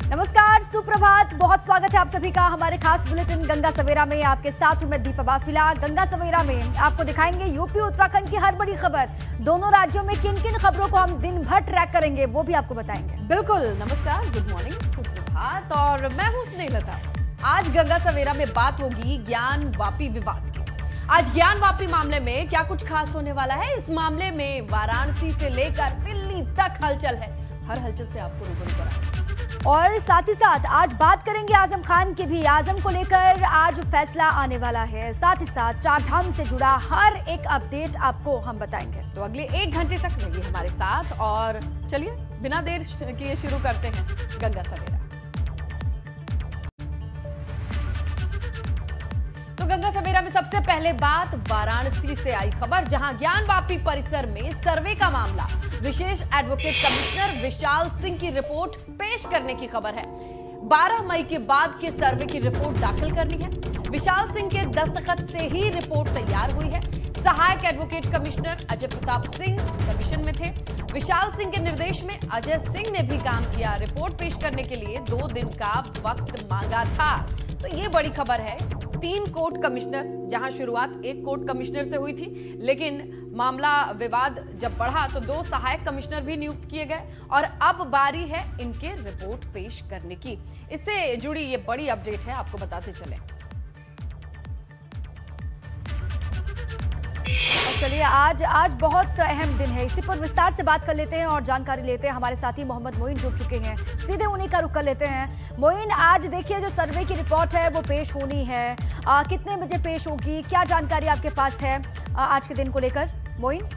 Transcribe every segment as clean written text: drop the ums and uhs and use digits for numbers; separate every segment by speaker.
Speaker 1: नमस्कार, सुप्रभात। बहुत स्वागत है आप सभी का हमारे खास बुलेटिन गंगा सवेरा में। आपके साथ हूं मैं दीपा बाफिला। गंगा सवेरा में आपको दिखाएंगे यूपी उत्तराखंड की हर बड़ी खबर। दोनों राज्यों में किन किन खबरों को हम दिन भर ट्रैक करेंगे वो भी आपको बताएंगे।
Speaker 2: बिल्कुल, नमस्कार, गुड मॉर्निंग, सुप्रभात और मैं हूं स्नेहलता। आज गंगा सवेरा में बात होगी ज्ञान वापी विवाद की। आज ज्ञान वापी मामले में क्या कुछ खास होने वाला है। इस मामले में वाराणसी से लेकर दिल्ली तक हलचल है। हर हलचल से आपको रूबरू कराएंगे।
Speaker 1: और साथ ही साथ आज बात करेंगे आजम खान की भी। आजम को लेकर आज फैसला आने वाला है। साथ ही साथ चारधाम से जुड़ा हर एक अपडेट आपको हम बताएंगे।
Speaker 2: तो अगले 1 घंटे तक रहिए हमारे साथ और चलिए बिना देर किए शुरू करते हैं गंगा सवेरा। तो गंगा सवेरा में सबसे पहले बात वाराणसी से आई खबर, जहां ज्ञान वापी परिसर में सर्वे का मामला। विशेष एडवोकेट कमिश्नर विशाल सिंह की रिपोर्ट पेश करने की खबर है। 12 मई के बाद के सर्वे की रिपोर्ट दाखिल करनी है। विशाल सिंह के दस्तखत से ही रिपोर्ट तैयार हुई है। सहायक advocate commissioner Ajay Pratap Singh commission में थे। विशाल सिंह के निर्देश में अजय सिंह ने भी काम किया। रिपोर्ट पेश करने के लिए 2 दिन का वक्त मांगा था। तो ये बड़ी खबर है। 3 कोर्ट कमिश्नर, जहां शुरुआत एक कोर्ट कमिश्नर से हुई थी, लेकिन मामला विवाद जब बढ़ा तो 2 सहायक कमिश्नर भी नियुक्त किए गए और अब बारी है इनके रिपोर्ट पेश करने की। इससे जुड़ी ये बड़ी अपडेट है, आपको बताते चलें।
Speaker 1: चलिए आज बहुत अहम दिन है। इसी पर विस्तार से बात कर लेते हैं और जानकारी लेते हैं। हमारे साथी मोहम्मद मोइन जुड़ चुके हैं, सीधे उन्हीं का रुख कर लेते हैं। मोइन, आज देखिए जो सर्वे की रिपोर्ट है वो पेश होनी है। कितने बजे पेश होगी, क्या जानकारी आपके पास है आज के दिन को लेकर, मोइन?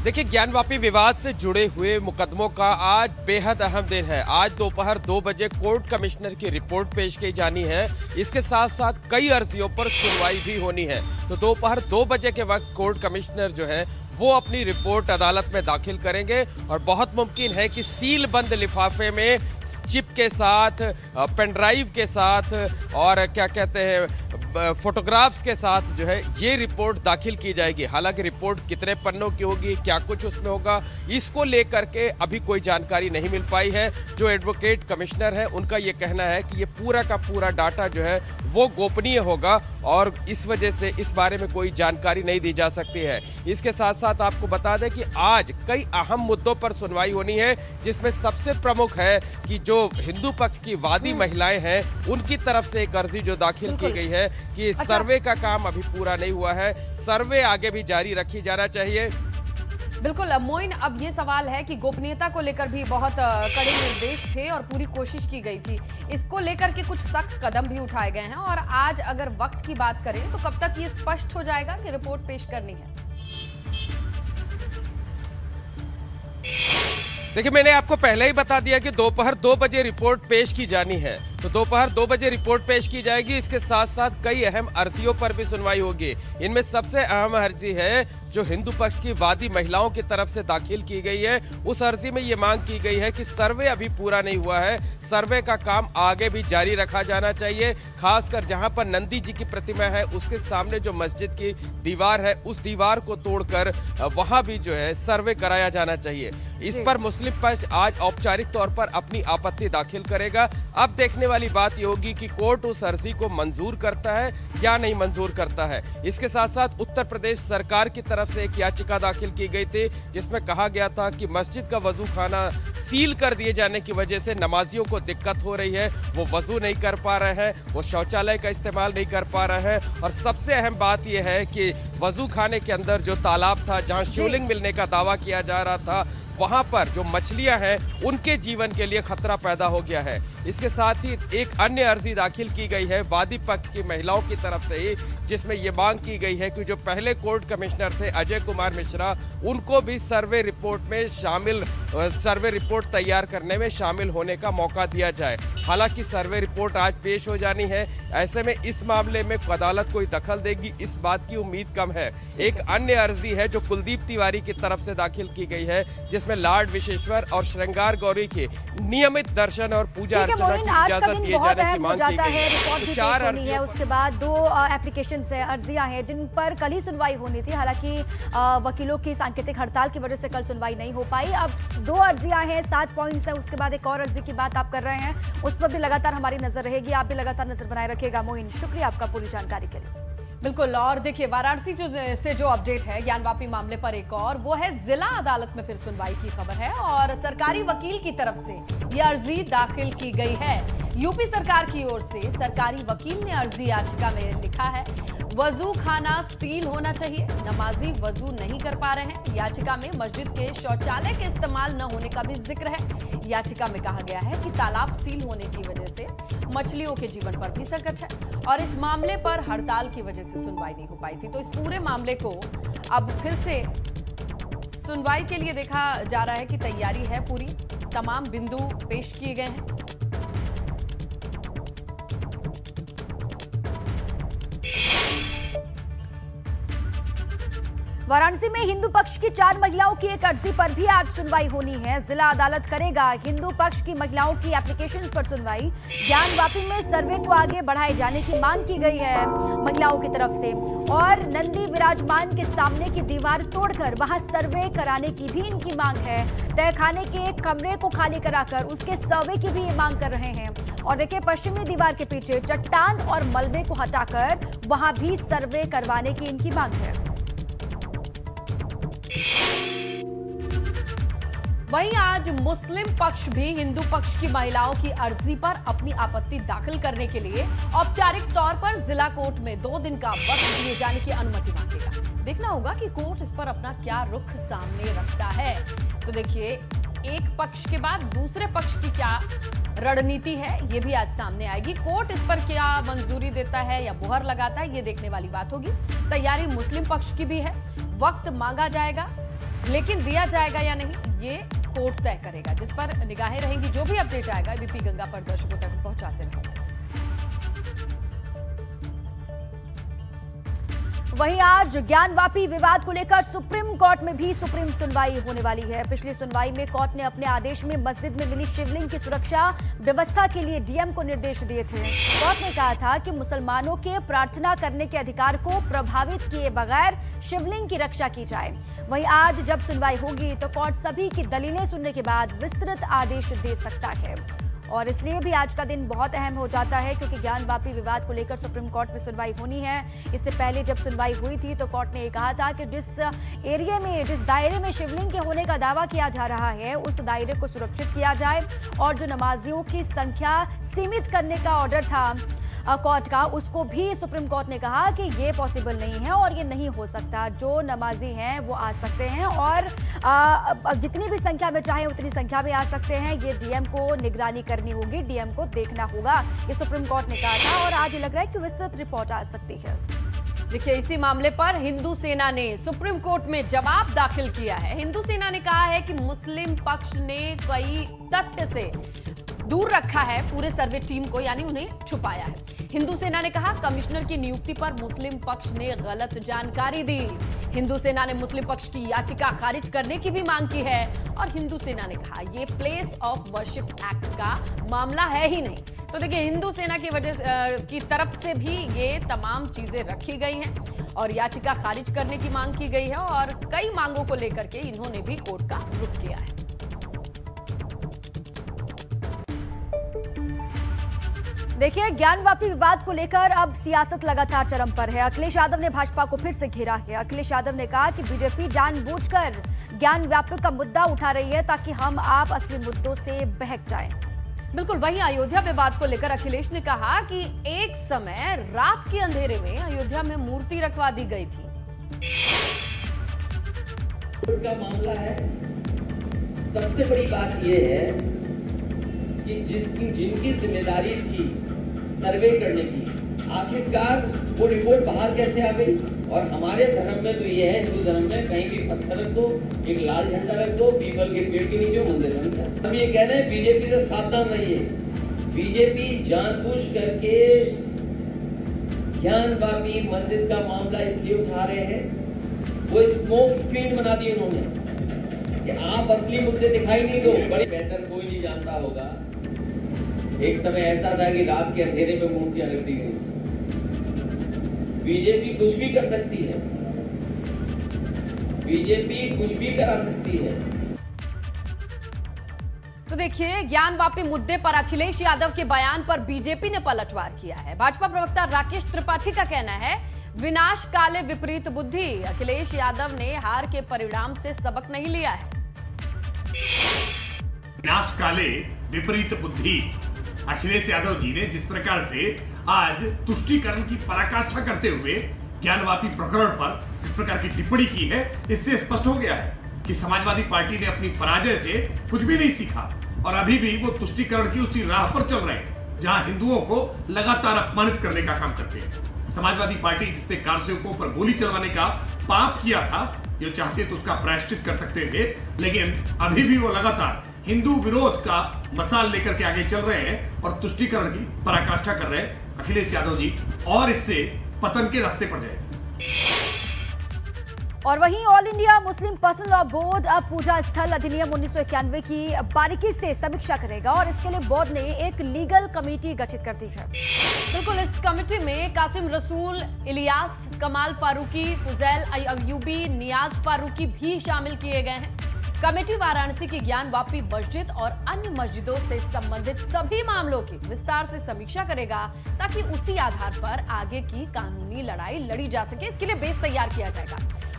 Speaker 3: देखिए, ज्ञान वापी विवाद से जुड़े हुए मुकदमों का आज बेहद अहम दिन है। आज दोपहर 2 बजे कोर्ट कमिश्नर की रिपोर्ट पेश की जानी है। इसके साथ साथ कई अर्जियों पर सुनवाई भी होनी है। तो दोपहर 2 बजे के वक्त कोर्ट कमिश्नर जो है वो अपनी रिपोर्ट अदालत में दाखिल करेंगे और बहुत मुमकिन है कि सील बंद लिफाफे में चिप के साथ, पेन ड्राइव के साथ और क्या कहते हैं फोटोग्राफ्स के साथ जो है ये रिपोर्ट दाखिल की जाएगी। हालांकि रिपोर्ट कितने पन्नों की होगी, क्या कुछ उसमें होगा, इसको लेकर के अभी कोई जानकारी नहीं मिल पाई है। जो एडवोकेट कमिश्नर है उनका ये कहना है कि ये पूरा का पूरा डाटा जो है वो गोपनीय होगा और इस वजह से इस बारे में कोई जानकारी नहीं दी जा सकती है। इसके साथ साथ आपको बता दें कि आज कई अहम मुद्दों पर सुनवाई होनी है, जिसमें सबसे प्रमुख है कि जो हिंदू पक्ष की वादी महिलाएं हैं उनकी तरफ से एक अर्जी जो दाखिल की गई है कि सर्वे का काम अभी पूरा नहीं हुआ है, सर्वे आगे भी जारी रखी जाना चाहिए।
Speaker 2: बिल्कुल मोइन, अब ये सवाल है कि गोपनीयता को लेकर भी बहुत कड़े निर्देश थे और पूरी कोशिश की गई थी। इसको लेकर के कुछ सख्त कदम भी उठाए गए हैं और आज अगर वक्त की बात करें तो कब तक ये स्पष्ट हो जाएगा कि रिपोर्ट पेश करनी है?
Speaker 3: देखिए, मैंने आपको पहले ही बता दिया कि दोपहर 2 बजे रिपोर्ट पेश की जानी है। तो दोपहर 2 बजे रिपोर्ट पेश की जाएगी। इसके साथ साथ कई अहम अर्जियों पर भी सुनवाई होगी। इनमें सबसे अहम अर्जी है जो हिंदू पक्ष की वादी महिलाओं की तरफ से दाखिल की गई है। उस अर्जी में ये मांग की गई है कि सर्वे अभी पूरा नहीं हुआ है, सर्वे का काम आगे भी जारी रखा जाना चाहिए। खासकर जहां पर नंदी जी की प्रतिमा है उसके सामने जो मस्जिद की दीवार है उस दीवार को तोड़कर वहां भी जो है सर्वे कराया जाना चाहिए। इस पर मुस्लिम पक्ष आज औपचारिक तौर पर अपनी आपत्ति दाखिल करेगा। अब देखने वाली बात यह होगी कि कोर्ट उस अर्जी को मंजूर करता है या नहीं मंजूर करता है। इसके साथ साथ उत्तर प्रदेश सरकार की तरफ से एक याचिका दाखिल की गई थी जिसमें कहा गया था कि मस्जिद का वजू खाना सील कर दिए जाने की वजह से नमाजियों को दिक्कत हो रही है, वो वजू नहीं कर पा रहे हैं, वो शौचालय का इस्तेमाल नहीं कर पा रहे हैं। और सबसे अहम बात यह है कि वजू खाने के अंदर जो तालाब था जहां शिवलिंग मिलने का दावा किया जा रहा था, वहां पर जो मछलियां हैं उनके जीवन के लिए खतरा पैदा हो गया है। इसके साथ ही एक अन्य अर्जी दाखिल की गई है वादी पक्ष की महिलाओं की तरफ से ही, जिसमें यह मांग की गई है कि जो पहले कोर्ट कमिश्नर थे अजय कुमार मिश्रा, उनको भी सर्वे रिपोर्ट तैयार करने में शामिल होने का मौका दिया जाए। हालांकि सर्वे रिपोर्ट आज पेश हो जानी है, ऐसे में इस मामले में अदालत कोई दखल देगी इस बात की उम्मीद कम है। एक अन्य अर्जी है जो कुलदीप तिवारी की तरफ से दाखिल की गई है, जिसमें लॉर्ड विश्वेश्वर और श्रृंगार गौरी के नियमित दर्शन और पूजा अर्चना की इजाजत दिए जाने की मांग की गई है।
Speaker 1: रिपोर्ट भी पेश होनी है, उसके बाद 2 एप्लीकेशन पिटिशंस हैं, अर्जियां हैं जिन पर कल ही सुनवाई होनी थी। हालांकि वकीलों की सांकेतिक हड़ताल की वजह से कल सुनवाई नहीं हो पाई। अब 2 अर्जियां हैं, 7 पॉइंट्स हैं, उसके बाद एक और अर्जी की बात आप कर रहे हैं, उस पर भी लगातार हमारी नजर रहेगी। आप भी लगातार नजर बनाए रखिएगा। मोइन, शुक्रिया आपका पूरी जानकारी के लिए।
Speaker 2: बिल्कुल। और देखिए, वाराणसी से जो अपडेट है ज्ञानवापी मामले पर एक और, वो है जिला अदालत में फिर सुनवाई की खबर है और सरकारी वकील की तरफ से यह अर्जी दाखिल की गई है। यूपी सरकार की ओर से सरकारी वकील ने अर्जी याचिका में लिखा है, वजू खाना सील होना चाहिए, नमाजी वजू नहीं कर पा रहे हैं। याचिका में मस्जिद के शौचालय के इस्तेमाल न होने का भी जिक्र है। याचिका में कहा गया है कि तालाब सील होने की वजह से मछलियों के जीवन पर भी संकट है और इस मामले पर हड़ताल की वजह से सुनवाई नहीं हो पाई थी। तो इस पूरे मामले को अब फिर से सुनवाई के लिए देखा जा रहा है कि तैयारी है पूरी, तमाम बिंदु पेश किए गए हैं।
Speaker 1: वाराणसी में हिंदू पक्ष की 4 महिलाओं की एक अर्जी पर भी आज सुनवाई होनी है। जिला अदालत करेगा हिंदू पक्ष की महिलाओं की एप्लीकेशन पर सुनवाई। ज्ञानवापी में सर्वे को आगे बढ़ाए जाने की मांग की गई है महिलाओं की तरफ से और नंदी विराजमान के सामने की दीवार तोड़कर वहां सर्वे कराने की भी इनकी मांग है। तहखाने के एक कमरे को खाली कराकर उसके सर्वे की भी ये मांग कर रहे हैं। और देखिए, पश्चिमी दीवार के पीछे चट्टान और मलबे को हटाकर वहां भी सर्वे करवाने की इनकी मांग है।
Speaker 2: वहीं आज मुस्लिम पक्ष भी हिंदू पक्ष की महिलाओं की अर्जी पर अपनी आपत्ति दाखिल करने के लिए औपचारिक तौर पर जिला कोर्ट में 2 दिन का वक्त दिए जाने की अनुमति मांगेगा। देखना होगा कि कोर्ट इस पर अपना क्या रुख सामने रखता है। तो देखिए, एक पक्ष के बाद दूसरे पक्ष की क्या रणनीति है, ये भी आज सामने आएगी। कोर्ट इस पर क्या मंजूरी देता है या मुहर लगाता है, ये देखने वाली बात होगी। तैयारी मुस्लिम पक्ष की भी है, वक्त मांगा जाएगा, लेकिन दिया जाएगा या नहीं ये कोर्ट तय करेगा, जिस पर निगाहें रहेंगी। जो भी अपडेट आएगा एबीपी गंगा पर दर्शकों तक पहुंचाते रहेंगे।
Speaker 1: वहीं आज ज्ञानवापी विवाद को लेकर सुप्रीम कोर्ट में भी सुप्रीम सुनवाई होने वाली है। पिछली सुनवाई में कोर्ट ने अपने आदेश में मस्जिद में मिली शिवलिंग की सुरक्षा व्यवस्था के लिए डीएम को निर्देश दिए थे। कोर्ट ने कहा था कि मुसलमानों के प्रार्थना करने के अधिकार को प्रभावित किए बगैर शिवलिंग की रक्षा की जाए। वहीं आज जब सुनवाई होगी तो कोर्ट सभी की दलीलें सुनने के बाद विस्तृत आदेश दे सकता है और इसलिए भी आज का दिन बहुत अहम हो जाता है क्योंकि ज्ञानवापी विवाद को लेकर सुप्रीम कोर्ट में सुनवाई होनी है। इससे पहले जब सुनवाई हुई थी तो कोर्ट ने ये कहा था कि जिस एरिया में, जिस दायरे में शिवलिंग के होने का दावा किया जा रहा है उस दायरे को सुरक्षित किया जाए और जो नमाजियों की संख्या सीमित करने का ऑर्डर था कोर्ट का, उसको भी सुप्रीम कोर्ट ने कहा कि ये पॉसिबल नहीं है और ये नहीं हो सकता। जो नमाजी हैं वो आ सकते हैं और जितनी भी संख्या में चाहे उतनी संख्या में आ सकते हैं। ये डीएम को निगरानी करनी होगी, डीएम को देखना होगा, ये सुप्रीम कोर्ट ने कहा था और आज लग रहा है कि विस्तृत रिपोर्ट आ सकती है।
Speaker 2: देखिए, इसी मामले पर हिंदू सेना ने सुप्रीम कोर्ट में जवाब दाखिल किया है। हिंदू सेना ने कहा है कि मुस्लिम पक्ष ने कई तथ्य से दूर रखा है पूरे सर्वे टीम को, यानी उन्हें छुपाया है। हिंदू सेना ने कहा कमिश्नर की नियुक्ति पर मुस्लिम पक्ष ने गलत जानकारी दी। हिंदू सेना ने मुस्लिम पक्ष की याचिका खारिज करने की भी मांग की है और हिंदू सेना ने कहा ये प्लेस ऑफ वर्शिप एक्ट का मामला है ही नहीं। तो देखिए, हिंदू सेना की वजह की तरफ से भी ये तमाम चीजें रखी गई हैं और याचिका खारिज करने की मांग की गई है और कई मांगों को लेकर के इन्होंने भी कोर्ट का रुख किया है।
Speaker 1: देखिए, ज्ञानवापी विवाद को लेकर अब सियासत लगातार चरम पर है। अखिलेश यादव ने भाजपा को फिर से घेरा है। अखिलेश यादव ने कहा कि बीजेपी जानबूझकर ज्ञानवापी का मुद्दा उठा रही है ताकि हम आप असली मुद्दों से बहक जाएं।
Speaker 2: बिल्कुल। वहीं अयोध्या विवाद को लेकर अखिलेश ने कहा कि एक समय रात के अंधेरे में अयोध्या में मूर्ति रखवा दी गई थी।
Speaker 4: का मामला है। सबसे बड़ी बात यह है कि जिनकी जिम्मेदारी थी सर्वे करने की, आखिरकार वो रिपोर्ट बाहर कैसे आ गई। और हमारे धर्म में तो ये है, हिंदू धर्म में कहीं भी पत्थर रख दो, एक लाल झंडा रख दो, पीपल के पेड़ के नीचे मंदिर बनता है। हम ये कह रहे हैं बीजेपी से सावधान रहिए। बीजेपी जानबूझ करके ज्ञानवापी मस्जिद का मामला इसलिए उठा रहे हैं, वो स्मोक स्क्रीन बना दी उन्होंने कि आप असली मुद्दे दिखाई नहीं दो। बड़ी बेहतर कोई नहीं जानता होगा, एक समय ऐसा था कि रात के अंधेरे में मूर्तियां रख दी गई। बीजेपी कुछ भी कर सकती है, बीजेपी कुछ भी करा सकती है।
Speaker 2: तो देखिए, ज्ञानवापी मुद्दे पर अखिलेश यादव के बयान पर बीजेपी ने पलटवार किया है। भाजपा प्रवक्ता राकेश त्रिपाठी का कहना है, विनाश काले विपरीत बुद्धि। अखिलेश यादव ने हार के परिणाम से सबक नहीं लिया है।
Speaker 5: विनाश काले विपरीत बुद्धि। अखिलेश यादव जी ने जिस प्रकार से आज तुष्टीकरण की पराकाष्ठा करते हुए ज्ञानवापी प्रकरण पर जिस प्रकार की टिप्पणी की है, इससे स्पष्ट हो गया है कि समाजवादी पार्टी ने अपनी पराजय से कुछ भी नहीं सीखा और अभी भी वो तुष्टीकरण की उसी राह पर चल रहे हैं जहां हिंदुओं को लगातार अपमानित करने का काम करते हैं। समाजवादी पार्टी जिसने कार सेवकों पर गोली चलवाने का पाप किया था, ये चाहते तो उसका प्रायश्चित कर सकते थे, लेकिन अभी भी वो लगातार हिंदू विरोध का मसाल लेकर के आगे चल रहे हैं और तुष्टीकरण की पराकाष्ठा कर रहे हैं अखिलेश यादव जी, और इससे पतन के रास्ते पर जाएंगे।
Speaker 1: और वहीं all India Muslim personal law board अब पूजा स्थल अधिनियम 1991 की बारीकी से समीक्षा करेगा और इसके लिए बोर्ड ने एक लीगल कमेटी गठित कर दी है।
Speaker 2: बिल्कुल, इस कमेटी में कासिम रसूल, इलियास, कमाल फारूकी, फुजैल अयूबी, नियाज फारूकी भी शामिल किए गए हैं। कमेटी वाराणसी की ज्ञानवापी मस्जिद और अन्य मस्जिदों से संबंधित सभी मामलों की विस्तार से समीक्षा करेगा ताकि उसी आधार पर आगे की कानूनी लड़ाई लड़ी जा सके। इसके लिए बेस तैयार किया जाएगा।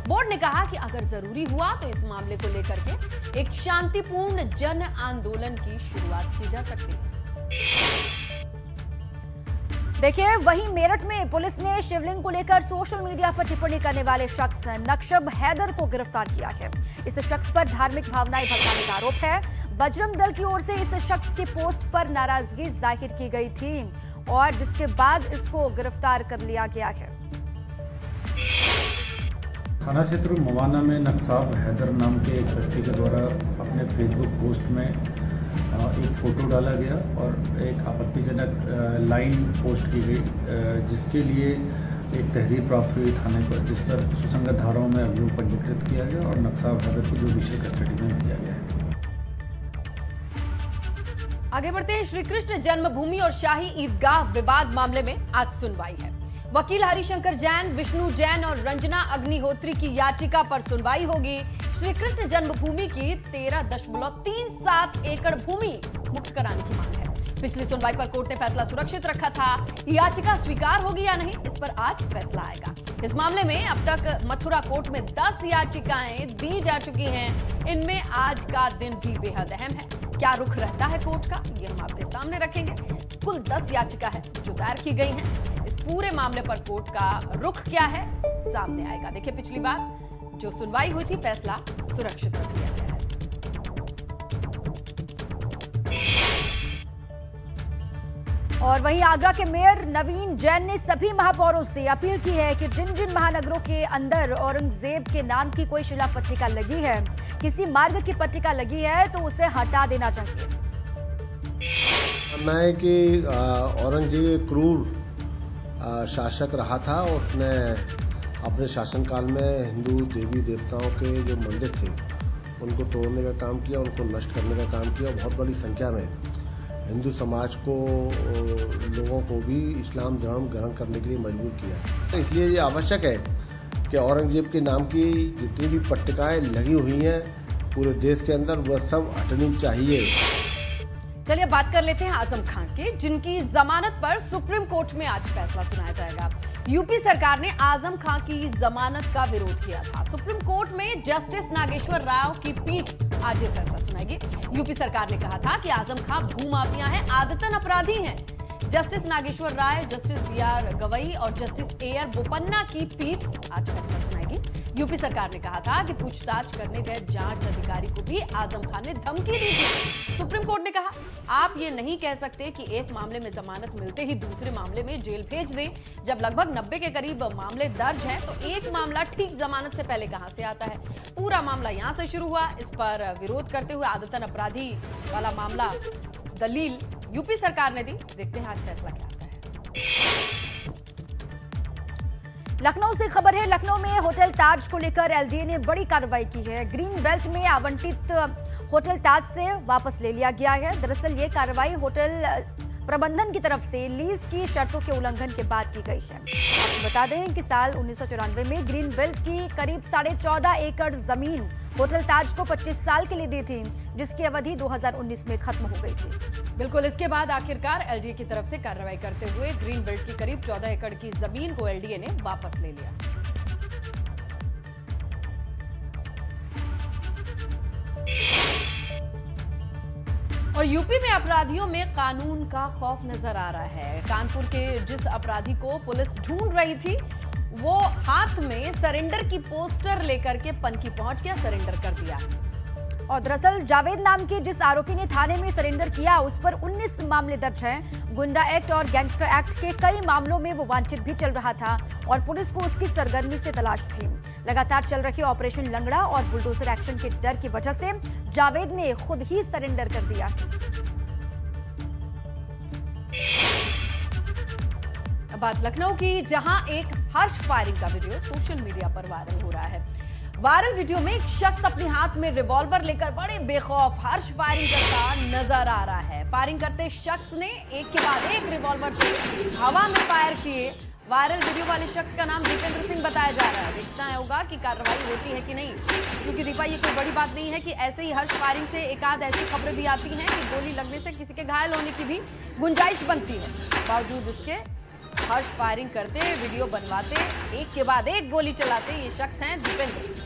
Speaker 2: बोर्ड ने कहा कि अगर जरूरी हुआ तो इस मामले को लेकर के एक शांतिपूर्ण जन आंदोलन की शुरुआत की जा सकती है।
Speaker 1: देखिए, वहीं मेरठ में पुलिस ने शिवलिंग को लेकर सोशल मीडिया पर टिप्पणी करने वाले शख्स नक्शब हैदर को गिरफ्तार किया है। इस शख्स पर धार्मिक भावनाएं भड़काने का आरोप है। बजरंग दल की ओर से इस शख्स की पोस्ट पर नाराजगी जाहिर की गई थी और जिसके बाद इसको गिरफ्तार कर लिया गया है।
Speaker 6: थाना क्षेत्र मवाना में नक्साब हैदर नाम के एक व्यक्ति के द्वारा अपने फेसबुक पोस्ट में एक फोटो डाला गया और एक आपत्तिजनक लाइन पोस्ट की गई, जिसके लिए एक तहरीर प्राप्त हुई थाने पर, जिस पर सुसंगत धाराओं में अभियोग पंजीकृत किया गया और नक्साब हैदर को जुडिशियल कस्टडी में दिया गया है।
Speaker 2: आगे बढ़ते हैं। श्री कृष्ण जन्मभूमि और शाही ईदगाह विवाद मामले में आज सुनवाई है। वकील हरिशंकर जैन, विष्णु जैन और रंजना अग्निहोत्री की याचिका पर सुनवाई होगी। श्री कृष्ण जन्मभूमि की 13.37 एकड़ भूमि मुक्त कराने की मांग है। पिछली सुनवाई पर कोर्ट ने फैसला सुरक्षित रखा था। याचिका स्वीकार होगी या नहीं, इस पर आज फैसला आएगा। इस मामले में अब तक मथुरा कोर्ट में 10 याचिकाएं दी जा चुकी हैं। इनमें आज का दिन भी बेहद अहम है। क्या रुख रहता है कोर्ट का, ये हम आपके सामने रखेंगे। कुल 10 याचिका है जो दायर की गई हैं। इस पूरे मामले पर कोर्ट का रुख क्या है, सामने आएगा। देखिए, पिछली बार जो सुनवाई हुई थी, फैसला सुरक्षित रख दिया गया है।
Speaker 1: और वहीं आगरा के मेयर नवीन जैन ने सभी महापौरों से अपील की है कि जिन जिन महानगरों के अंदर औरंगजेब के नाम की कोई शिला पट्टिका लगी है, किसी मार्ग की पट्टिका लगी है, तो उसे हटा देना चाहिए।
Speaker 7: मानना है कि औरंगजेब एक क्रूर शासक रहा था और उसने अपने शासनकाल में हिंदू देवी देवताओं के जो मंदिर थे उनको तोड़ने का काम किया, उनको नष्ट करने का काम किया। बहुत बड़ी संख्या में हिंदू समाज को, लोगों को भी इस्लाम धर्म ग्रहण करने के लिए मजबूर किया। तो इसलिए ये आवश्यक है कि औरंगजेब के नाम की जितनी भी पट्टिकाएं लगी हुई हैं पूरे देश के अंदर, वह सब हटनी चाहिए।
Speaker 2: चलिए बात कर लेते हैं आजम खान की, जिनकी जमानत पर सुप्रीम कोर्ट में आज फैसला सुनाया जाएगा। यूपी सरकार ने आजम खान की जमानत का विरोध किया था। सुप्रीम कोर्ट में जस्टिस नागेश्वर राव की पीठ आज ये फैसला सुनाएगी। यूपी सरकार ने कहा था कि आजम खान भूमाफिया हैं, आदतन अपराधी हैं। जस्टिस नागेश्वर राय, जस्टिस बीआर गवई और जस्टिस एआर बोपन्ना की पीठ आज फैसला सुनाएगी। यूपी सरकार ने कहा था कि पूछताछ करने गए जांच अधिकारी को भी आजम खान ने धमकी दी थी। सुप्रीम कोर्ट ने कहा, आप ये नहीं कह सकते कि एक मामले में जमानत मिलते ही दूसरे मामले में जेल भेज दें। जब लगभग 90 के करीब मामले दर्ज हैं, तो एक मामला ठीक जमानत से पहले कहां से आता है। पूरा मामला यहां से शुरू हुआ। इस पर विरोध करते हुए आदतन अपराधी वाला मामला दलील यूपी सरकार ने दी। देखते हैं आज फैसला क्या आता है।
Speaker 1: लखनऊ से खबर है। लखनऊ में होटल ताज को लेकर एलडीए ने बड़ी कार्रवाई की है। ग्रीन बेल्ट में आवंटित होटल ताज से वापस ले लिया गया है। दरअसल ये कार्रवाई होटल प्रबंधन की तरफ से लीज की शर्तों के उल्लंघन के बाद की गई है। आपको बता दें कि साल 1994 में ग्रीन बेल्ट की करीब 14.5 एकड़ जमीन होटल ताज को 25 साल के लिए दी थी, जिसकी अवधि 2019 में खत्म हो गई थी।
Speaker 2: बिल्कुल, इसके बाद आखिरकार एलडीए की तरफ से कार्रवाई करते हुए ग्रीन बेल्ट की करीब 14 एकड़ की जमीन को एलडीए ने वापस ले लिया। और यूपी में अपराधियों में कानून का खौफ नजर आ रहा है। कानपुर के जिस अपराधी को पुलिस ढूंढ रही थी, वो हाथ में सरेंडर की पोस्टर लेकर के पनकी पहुंच गया, सरेंडर कर दिया।
Speaker 1: और दरअसल जावेद नाम के जिस आरोपी ने थाने में सरेंडर किया, उस पर 19 मामले दर्ज हैं। गुंडा एक्ट और गैंगस्टर एक्ट के कई मामलों में वो वांछित भी चल रहा था और पुलिस को उसकी सरगर्मी से तलाश थी। लगातार चल रहे ऑपरेशन लंगड़ा और बुलडोजर एक्शन के डर की वजह से जावेद ने खुद ही सरेंडर कर दिया।
Speaker 2: बात लखनऊ की, जहां एक हर्ष फायरिंग का वीडियो सोशल मीडिया पर वायरल हो रहा है। वायरल वीडियो में एक शख्स अपने हाथ में रिवॉल्वर लेकर बड़े बेखौफ हर्ष फायरिंग करता नजर आ रहा है। फायरिंग करते शख्स ने एक के बाद एक रिवॉल्वर से हवा में फायर किए। वायरल वीडियो वाले शख्स का नाम दीपेंद्र सिंह बताया जा रहा है। देखना होगा कि कार्रवाई होती है कि नहीं, क्योंकि दीपा ये कोई बड़ी बात नहीं है कि ऐसे ही हर्ष फायरिंग से एक आध ऐसी खबरें भी आती हैं कि गोली लगने से किसी के घायल होने की भी गुंजाइश बनती है। बावजूद इसके हर्ष फायरिंग करते, वीडियो बनवाते, एक के बाद एक गोली चलाते ये शख्स हैं दीपेंद्र।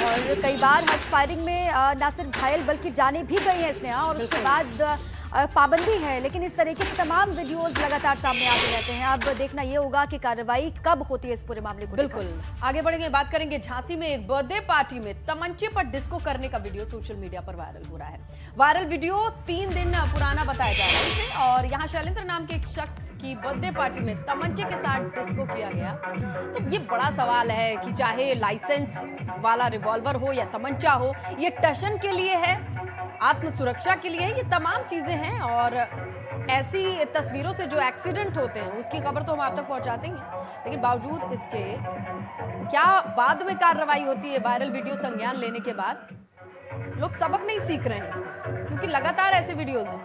Speaker 1: और कई बार हर्ष फायरिंग में न सिर्फ घायल बल्कि जाने भी गई है इसने, और उसके बाद पाबंदी है, लेकिन इस तरीके के तमाम वीडियोस लगातार सामने आते रहते हैं। अब देखना ये होगा कि कार्रवाई कब होती है इस पूरे मामले को।
Speaker 2: बिल्कुल, आगे बढ़ेंगे, बात करेंगे झांसी में एक बर्थडे पार्टी में तमंचे पर डिस्को करने का वीडियो सोशल मीडिया पर वायरल हो रहा है। वायरल वीडियो 3 दिन पुराना बताया जा रहा है इसे, और यहाँ शैलेंद्र नाम के एक शख्स की बर्थडे पार्टी में तमंचे के साथ डिस्को किया गया। तो ये बड़ा सवाल है कि चाहे लाइसेंस वाला रिवॉल्वर हो या तमंचा हो, ये टशन के लिए है, आत्म सुरक्षा के लिए, ये तमाम चीजें हैं। और ऐसी तस्वीरों से जो एक्सीडेंट होते हैं उसकी खबर तो हम आप तक पहुंचाते ही हैं, लेकिन बावजूद इसके क्या बाद में कार्रवाई होती है वायरल वीडियो संज्ञान लेने के बाद? लोग सबक नहीं सीख रहे हैं इससे, क्योंकि लगातार ऐसे वीडियोज हैं।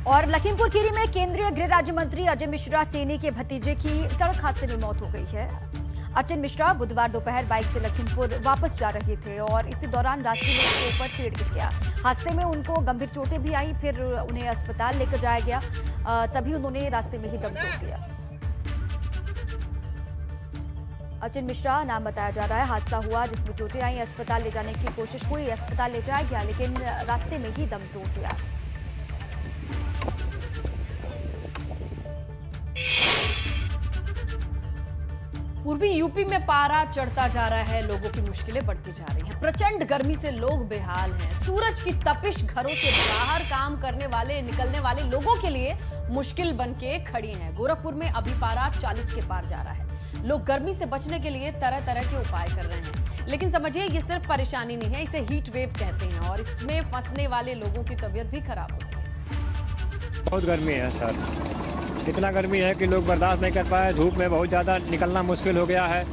Speaker 1: और लखीमपुर खीरी में केंद्रीय गृह राज्य मंत्री अजय मिश्रा टेनी के भतीजे की सड़क हादसे में मौत हो गई है। अचिन मिश्रा बुधवार दोपहर बाइक से लखीमपुर वापस जा रहे थे और इसी दौरान रास्ते में उसके ऊपर पेड़ गिर गया। हादसे में उनको गंभीर चोटें भी आई, फिर उन्हें अस्पताल लेकर जाया गया, तभी उन्होंने रास्ते में ही दम तोड़ दिया। अचिन मिश्रा नाम बताया जा रहा है। हादसा हुआ जिसमें चोटें आई, अस्पताल ले जाने की कोशिश हुई, अस्पताल ले जाया गया, लेकिन रास्ते में ही दम तोड़ दिया।
Speaker 2: पूर्वी यूपी में पारा चढ़ता जा रहा है, लोगों की मुश्किलें बढ़ती जा रही हैं। प्रचंड गर्मी से लोग बेहाल हैं। सूरज की तपिश घरों से बाहर काम करने वाले, निकलने वाले लोगों के लिए मुश्किल बनके खड़ी है। गोरखपुर में अभी पारा 40 के पार जा रहा है। लोग गर्मी से बचने के लिए तरह तरह के उपाय कर रहे हैं, लेकिन समझिए ये सिर्फ परेशानी नहीं है, इसे हीट वेव कहते हैं और इसमें फंसने वाले लोगों की तबीयत भी खराब होती है।
Speaker 8: बहुत गर्मी है सर, इतना गर्मी है कि लोग बर्दाश्त नहीं कर पाए। धूप में बहुत ज़्यादा निकलना मुश्किल हो गया है।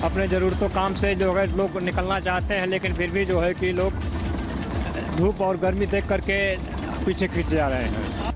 Speaker 8: अपने ज़रूरतों काम से जो है लोग निकलना चाहते हैं, लेकिन फिर भी जो है कि लोग धूप और गर्मी देख करके पीछे खींच जा रहे हैं।